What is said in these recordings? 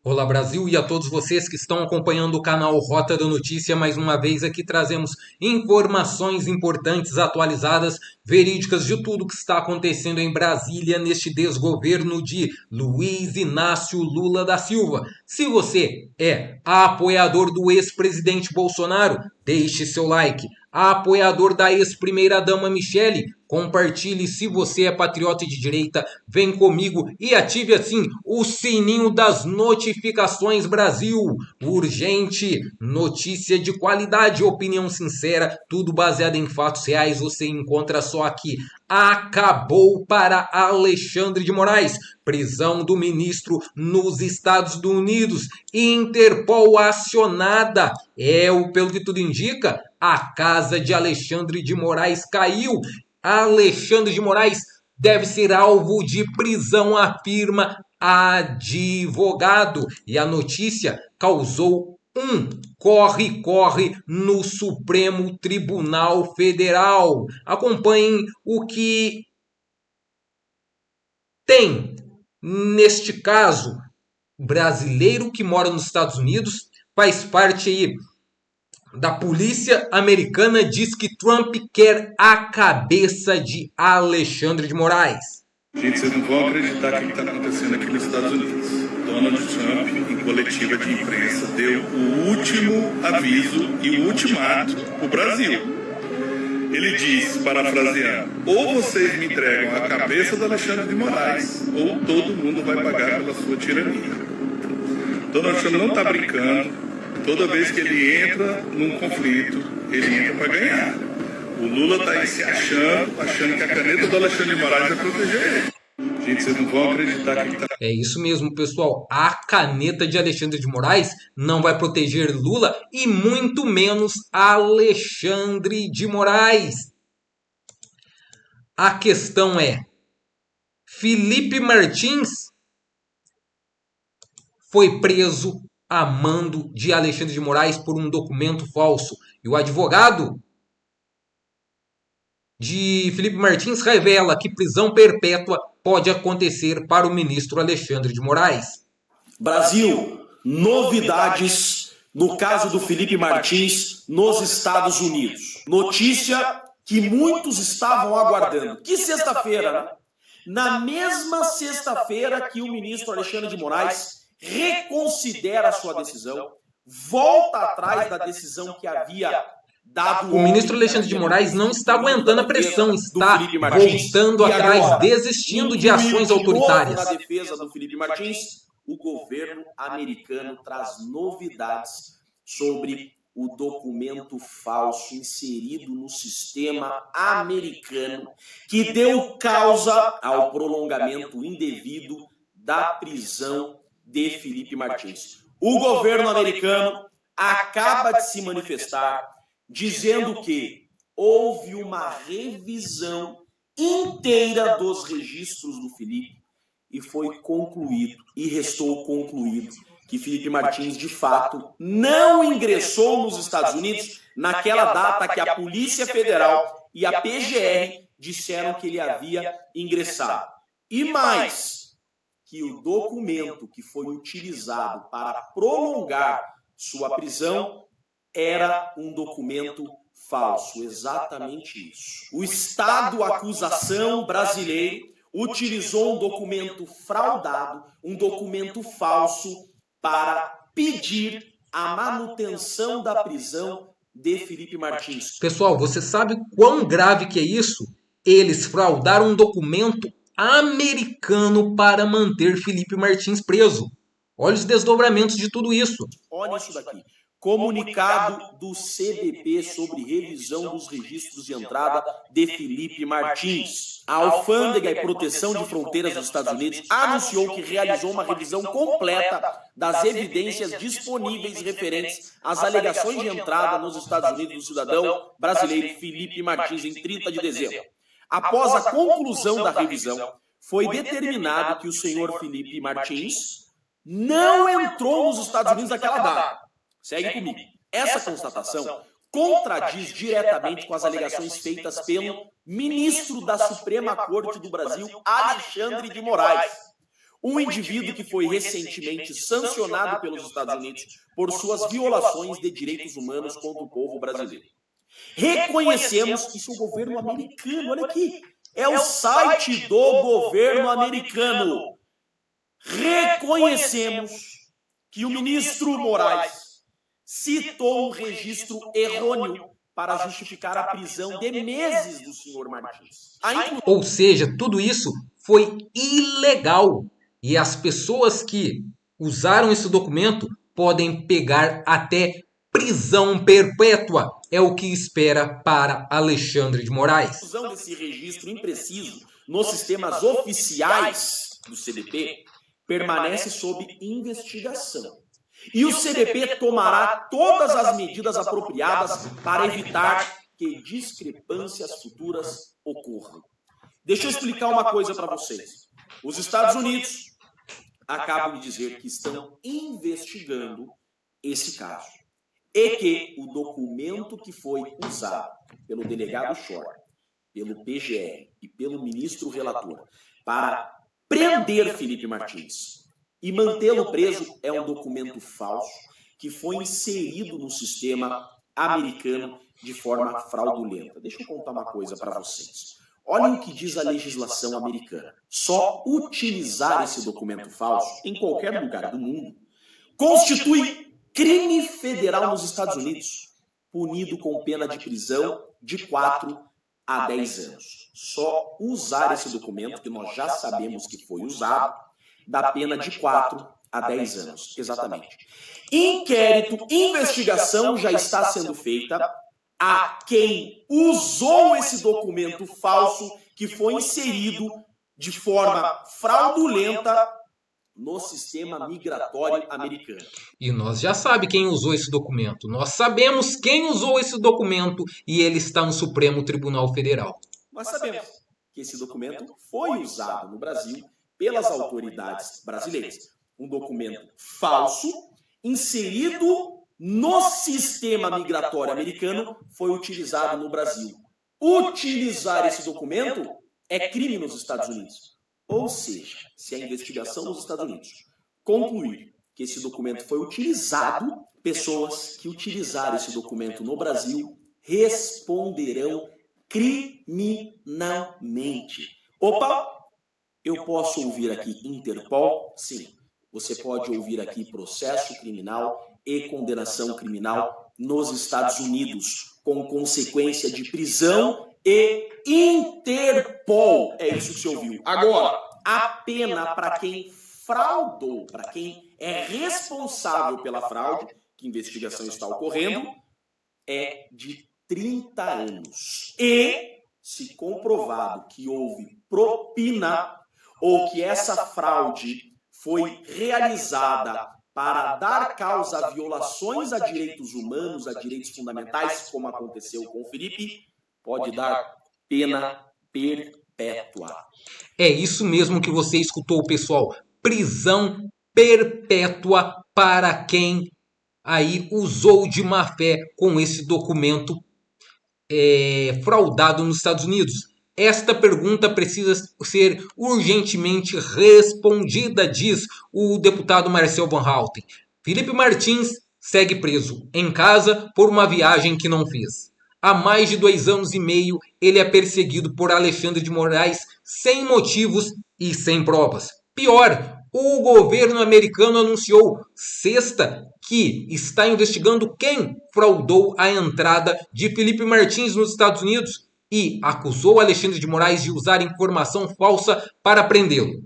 Olá Brasil e a todos vocês que estão acompanhando o canal Rota da Notícia. Mais uma vez aqui trazemos informações importantes, atualizadas, verídicas de tudo que está acontecendo em Brasília neste desgoverno de Luiz Inácio Lula da Silva. Se você é apoiador do ex-presidente Bolsonaro, deixe seu like. Apoiador da ex-primeira-dama Michele, compartilhe. Se você é patriota de direita, vem comigo e ative assim o sininho das notificações. Brasil, urgente, notícia de qualidade, opinião sincera, tudo baseado em fatos reais, você encontra só aqui. Acabou para Alexandre de Moraes. Prisão do ministro nos Estados Unidos. Interpol acionada. Pelo que tudo indica, a casa de Alexandre de Moraes caiu. Alexandre de Moraes deve ser alvo de prisão, afirma advogado. E a notícia causou corre-corre no Supremo Tribunal Federal. Acompanhem o que tem neste caso. Brasileiro que mora nos Estados Unidos, faz parte aí da polícia americana, diz que Trump quer a cabeça de Alexandre de Moraes. Gente, vocês não vão acreditar o que está acontecendo aqui nos Estados Unidos. Donald Trump, em coletiva de imprensa, deu o último aviso e o ultimato para o Brasil. Ele disse, parafraseando, ou vocês me entregam a cabeça do Alexandre de Moraes, ou todo mundo vai pagar pela sua tirania. Donald Trump não está brincando. Toda vez que ele entra num conflito, ele entra para ganhar. O Lula está aí se achando que a caneta do Alexandre de Moraes vai proteger ele. Gente, vocês não vão acreditar que tá... É isso mesmo, pessoal. A caneta de Alexandre de Moraes não vai proteger Lula e muito menos Alexandre de Moraes. A questão é, Felipe Martins foi preso a mando de Alexandre de Moraes por um documento falso. E o advogado de Felipe Martins revela que prisão perpétua pode acontecer para o ministro Alexandre de Moraes. Brasil, novidades no caso do Felipe Martins nos Estados Unidos. Notícia que muitos estavam aguardando. Que sexta-feira, né? Na mesma sexta-feira que o ministro Alexandre de Moraes reconsidera a sua decisão, volta atrás da decisão que havia dado. O ministro Alexandre de Moraes não está aguentando a pressão, está voltando atrás, desistindo de ações autoritárias. Na defesa do Felipe Martins, o governo americano traz novidades sobre o documento falso inserido no sistema americano que deu causa ao prolongamento indevido da prisão de Felipe Martins. O governo americano acaba de se manifestar dizendo que houve uma revisão inteira dos registros do Felipe e foi concluído, e restou concluído, que Felipe Martins, de fato, não ingressou nos Estados Unidos naquela data que a Polícia Federal e a PGR disseram que ele havia ingressado. E mais, que o documento que foi utilizado para prolongar sua prisão era um documento falso. Exatamente isso. O Estado acusação brasileiro utilizou um documento fraudado, um documento falso, para pedir a manutenção da prisão de Felipe Martins. Pessoal, você sabe quão grave que é isso? Eles fraudaram um documento americano para manter Felipe Martins preso. Olha os desdobramentos de tudo isso. Olha isso daqui. Comunicado do CBP sobre revisão dos registros de entrada de Felipe Martins. A Alfândega e Proteção de Fronteiras dos Estados Unidos anunciou que realizou uma revisão completa das evidências disponíveis referentes às alegações de entrada nos Estados Unidos do cidadão brasileiro Felipe Martins em 30 de dezembro. Após a conclusão da revisão, foi determinado que o senhor Felipe Martins não entrou nos Estados Unidos naquela data. Segue comigo. Essa constatação contradiz diretamente com as alegações feitas pelo ministro da Suprema Corte do Brasil, Alexandre de Moraes. um indivíduo que foi recentemente sancionado pelos Estados Unidos por suas violações de direitos humanos contra o povo brasileiro. Reconhecemos, isso é o governo americano, olha aqui, é o site do governo americano. Reconhecemos que o ministro Moraes citou um registro errôneo para justificar a prisão de meses do senhor Martins. Ou seja, tudo isso foi ilegal. E as pessoas que usaram esse documento podem pegar até prisão perpétua. É o que espera para Alexandre de Moraes. A usão desse registro impreciso nos sistemas oficiais do CDP permanece sob investigação. E o CDP tomará todas as medidas apropriadas para evitar que discrepâncias futuras ocorram. Deixa eu explicar uma coisa para vocês. Os Estados Unidos acabam de dizer que estão investigando esse caso. E que o documento que foi usado pelo delegado Shor, pelo PGR e pelo ministro relator para prender Felipe Martins e mantê-lo preso é um documento falso que foi inserido no sistema americano de forma fraudulenta. Deixa eu contar uma coisa para vocês. Olhem o que diz a legislação americana. Só utilizar esse documento falso em qualquer lugar do mundo constitui crime federal nos Estados Unidos, punido com pena de prisão de 4 a 10 anos. Só usar esse documento, que nós já sabemos que foi usado, dá pena de 4 a 10 anos. Exatamente. Inquérito, investigação já está sendo feita a quem usou esse documento falso que foi inserido de forma fraudulenta no sistema migratório americano. E nós já sabemos quem usou esse documento. Nós sabemos quem usou esse documento e ele está no Supremo Tribunal Federal. Nós sabemos que esse documento foi usado no Brasil pelas autoridades brasileiras. Um documento falso, inserido no sistema migratório americano, foi utilizado no Brasil. Utilizar esse documento é crime nos Estados Unidos. Ou seja, se a investigação nos Estados Unidos concluir que esse documento foi utilizado, pessoas que utilizaram esse documento no Brasil responderão criminalmente. Opa! Eu posso ouvir aqui Interpol? Sim. Você pode ouvir aqui processo criminal e condenação criminal nos Estados Unidos, com consequência de prisão e Interpol. É isso que você ouviu. Agora, a pena para quem fraudou, para quem é responsável pela fraude, que investigação está ocorrendo, é de 30 anos. E, se comprovado que houve propina ou que essa fraude foi realizada para dar causa a violações a direitos humanos, a direitos fundamentais, como aconteceu com o Felipe, pode dar pena perpétua. É isso mesmo que você escutou, pessoal. Prisão perpétua para quem aí usou de má fé com esse documento fraudado nos Estados Unidos. Esta pergunta precisa ser urgentemente respondida, diz o deputado Marcel Van Houten. Felipe Martins segue preso em casa por uma viagem que não fez. Há mais de 2 anos e meio, ele é perseguido por Alexandre de Moraes sem motivos e sem provas. Pior, o governo americano anunciou sexta que está investigando quem fraudou a entrada de Felipe Martins nos Estados Unidos e acusou Alexandre de Moraes de usar informação falsa para prendê-lo.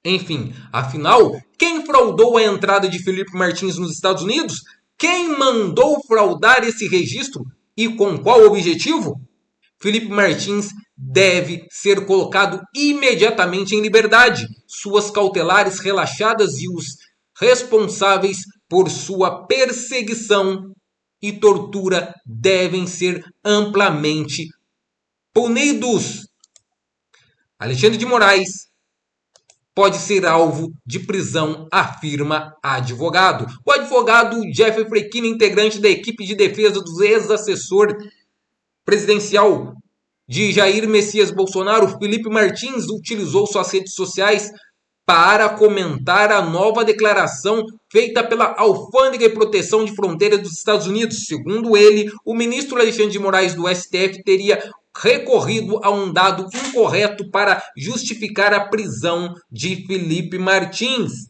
Enfim, afinal, quem fraudou a entrada de Felipe Martins nos Estados Unidos? Quem mandou fraudar esse registro? E com qual objetivo? Felipe Martins deve ser colocado imediatamente em liberdade, suas cautelares relaxadas e os responsáveis por sua perseguição e tortura devem ser amplamente punidos. Alexandre de Moraes pode ser alvo de prisão, afirma advogado. O advogado Jeffrey Frequina, integrante da equipe de defesa do ex-assessor presidencial de Jair Messias Bolsonaro, Felipe Martins, utilizou suas redes sociais para comentar a nova declaração feita pela Alfândega e Proteção de Fronteira dos Estados Unidos. Segundo ele, o ministro Alexandre de Moraes do STF teria recorrido a um dado incorreto para justificar a prisão de Felipe Martins.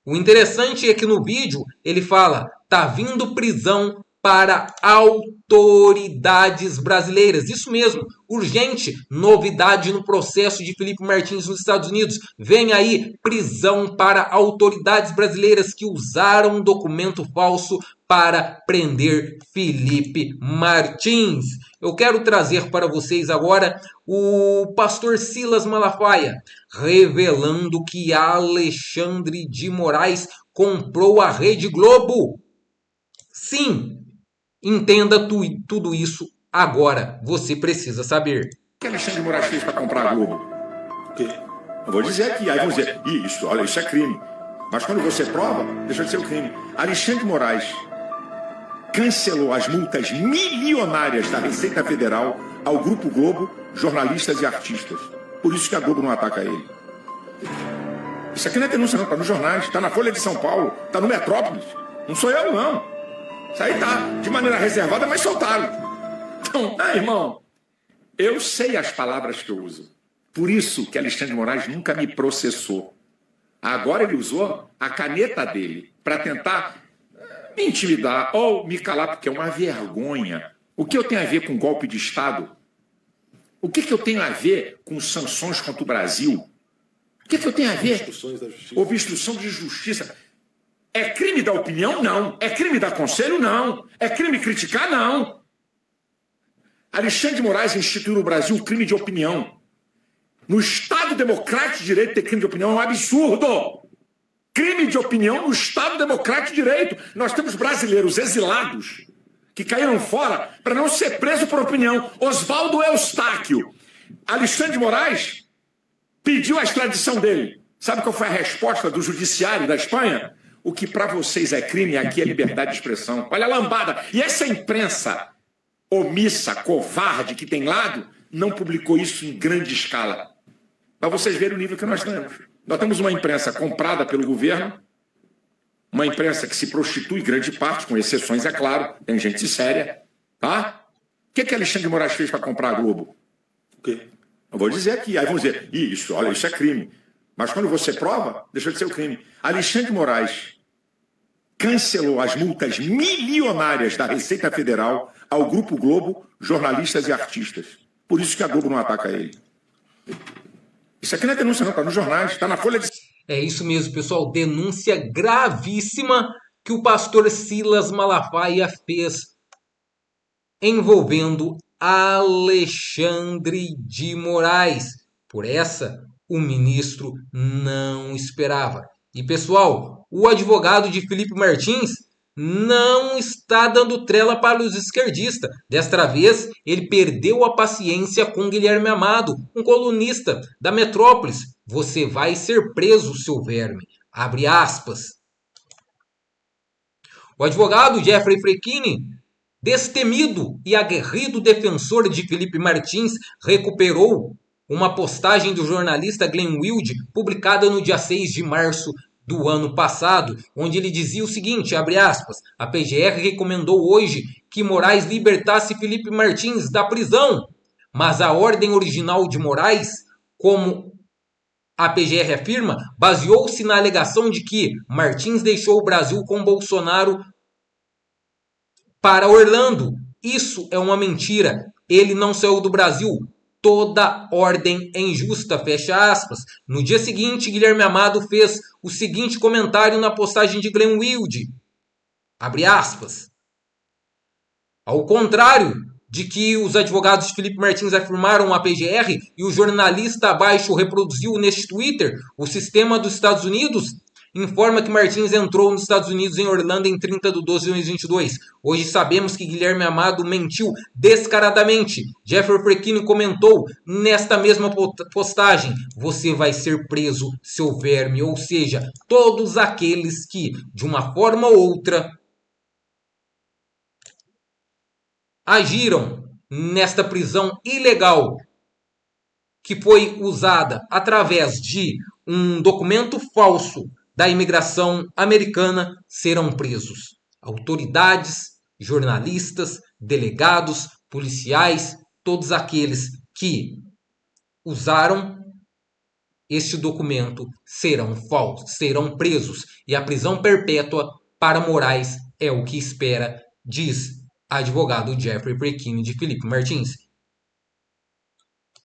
O interessante é que no vídeo ele fala: tá vindo prisão para autoridades brasileiras. Isso mesmo, urgente, novidade no processo de Felipe Martins nos Estados Unidos. Vem aí prisão para autoridades brasileiras que usaram documento falso para prender Felipe Martins. Eu quero trazer para vocês agora o pastor Silas Malafaia, revelando que Alexandre de Moraes comprou a Rede Globo. Sim, entenda tudo isso agora. Você precisa saber. O que Alexandre de Moraes fez para comprar a Globo? O quê? Eu vou dizer aqui, aí vão dizer, isso, olha, isso é crime. Mas quando você prova, deixa de ser o crime. Alexandre de Moraes cancelou as multas milionárias da Receita Federal ao Grupo Globo, jornalistas e artistas. Por isso que a Globo não ataca ele. Isso aqui não é denúncia não, está nos jornais, está na Folha de São Paulo, está no Metrópolis. Não sou eu não. Isso aí tá de maneira reservada, mas soltaram. Então, irmão, eu sei as palavras que eu uso. Por isso que Alexandre de Moraes nunca me processou. Agora ele usou a caneta dele para tentar me intimidar ou me calar, porque é uma vergonha. O que eu tenho a ver com golpe de Estado? O que eu tenho a ver com sanções contra o Brasil? O que eu tenho a ver? Obstrução de justiça. É crime dar opinião? Não. É crime dar conselho? Não. É crime criticar? Não. Alexandre de Moraes instituiu no Brasil o crime de opinião. No Estado Democrático de Direito ter crime de opinião é um absurdo. Crime de opinião no Estado Democrático de Direito. Nós temos brasileiros exilados que caíram fora para não ser preso por opinião. Oswaldo Eustáquio. Alexandre de Moraes pediu a extradição dele. Sabe qual foi a resposta do judiciário da Espanha? O que para vocês é crime, aqui é liberdade de expressão. Olha a lambada. E essa imprensa omissa, covarde que tem lado, não publicou isso em grande escala. Para vocês verem o nível que nós temos. Nós temos uma imprensa comprada pelo governo, uma imprensa que se prostitui, grande parte, com exceções, é claro, tem gente séria, tá? O que Alexandre de Moraes fez para comprar a Globo? O quê? Eu vou dizer aqui, aí vão dizer, isso, olha, isso é crime. Mas quando você prova, deixa de ser o crime. Alexandre de Moraes cancelou as multas milionárias da Receita Federal ao Grupo Globo, jornalistas e artistas. Por isso que a Globo não ataca ele. Isso aqui não é denúncia não, está nos jornais, está na Folha de... É isso mesmo, pessoal. Denúncia gravíssima que o pastor Silas Malafaia fez envolvendo Alexandre de Moraes. Por essa, o ministro não esperava. E, pessoal, o advogado de Felipe Martins não está dando trela para os esquerdistas. Desta vez, ele perdeu a paciência com Guilherme Amado, um colunista da Metrópolis. Você vai ser preso, seu verme. Abre aspas. O advogado Jeffrey Frecchini, destemido e aguerrido defensor de Felipe Martins, recuperou uma postagem do jornalista Glenn Wilde, publicada no dia 6 de março do ano passado, onde ele dizia o seguinte, abre aspas, a PGR recomendou hoje que Moraes libertasse Felipe Martins da prisão, mas a ordem original de Moraes, como a PGR afirma, baseou-se na alegação de que Martins deixou o Brasil com Bolsonaro para Orlando. Isso é uma mentira. Ele não saiu do Brasil. Toda ordem é injusta, fecha aspas. No dia seguinte, Guilherme Amado fez o seguinte comentário na postagem de Glenn Wilde. Abre aspas. Ao contrário de que os advogados de Felipe Martins afirmaram à PGR e o jornalista abaixo reproduziu neste Twitter, o sistema dos Estados Unidos informa que Martins entrou nos Estados Unidos em Orlando em 30 de 12 de 2022. Hoje sabemos que Guilherme Amado mentiu descaradamente. Jeffrey Frecchini comentou nesta mesma postagem, você vai ser preso, seu verme. Ou seja, todos aqueles que, de uma forma ou outra, agiram nesta prisão ilegal que foi usada através de um documento falso da imigração americana serão presos. Autoridades, jornalistas, delegados, policiais, todos aqueles que usaram este documento serão falsos, serão presos. E a prisão perpétua para Moraes é o que espera, diz advogado Jeffrey Precchini de Felipe Martins.